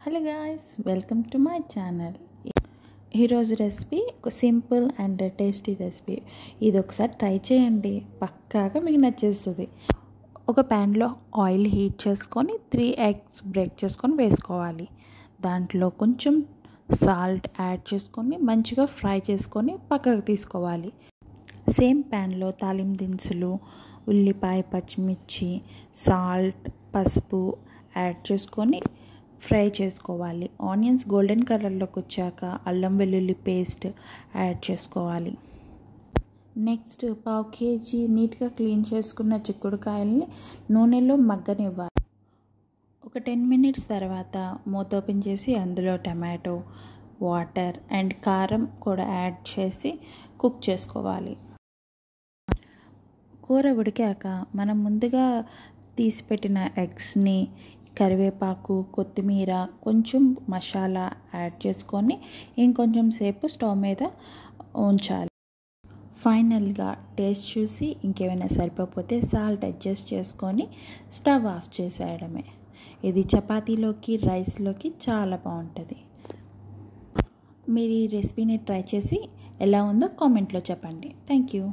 Hello guys, welcome to my channel. ఈరోజు recipe ఒక simple and tasty recipe. ఇది ఒకసారి ట్రై చేయండి, పక్కాగా మీకు నచ్చేస్తుంది. ఒక ప్యాన్లో ఆయిల్ హీట్ చేసుకొని 3 eggs బ్రేక్ చేసుకొని వేసుకోవాలి. దాంట్లో కొంచెం సాల్ట్ యాడ్ చేసుకొని మంచిగా ఫ్రై చేసుకొని పక్కకు తీసుకోవాలి. సేమ్ ప్యాన్లో తాలింపు దినుసులు, ఉల్లిపాయ, పచ్చిమిర్చి, సాల్ట్, పసుపు యాడ్ చేసుకొని ఫ్రై చేసుకోవాలి. ఆనియన్స్ గోల్డెన్ కలర్లోకి వచ్చాక అల్లం వెల్లుల్లి పేస్ట్ యాడ్ చేసుకోవాలి. నెక్స్ట్ 1/2 kg నీట్గా క్లీన్ చేసుకున్న చిక్కుడుకాయల్ని నూనెలో మగ్గనివ్వాలి. ఒక 10 minutes తర్వాత మూత ఓపెన్ చేసి అందులో టమాటో, వాటర్ అండ్ కారం కూడా యాడ్ చేసి కుక్ చేసుకోవాలి. కూర ఉడికాక మనం ముందుగా తీసిపెట్టిన ఎగ్స్ని, కరివేపాకు, కొత్తిమీర, కొంచెం మసాలా యాడ్ చేసుకొని ఇంకొంచెం సేపు స్టవ్ మీద ఉంచాలి. ఫైనల్గా టేస్ట్ చూసి ఇంకేమైనా సరిపోతే సాల్ట్ అడ్జస్ట్ చేసుకొని స్టవ్ ఆఫ్ చేసేయడమే. ఇది చపాతీలోకి, రైస్లోకి చాలా బాగుంటుంది. మీరు ఈ రెసిపీని ట్రై చేసి ఎలా ఉందో కామెంట్లో చెప్పండి. Thank you.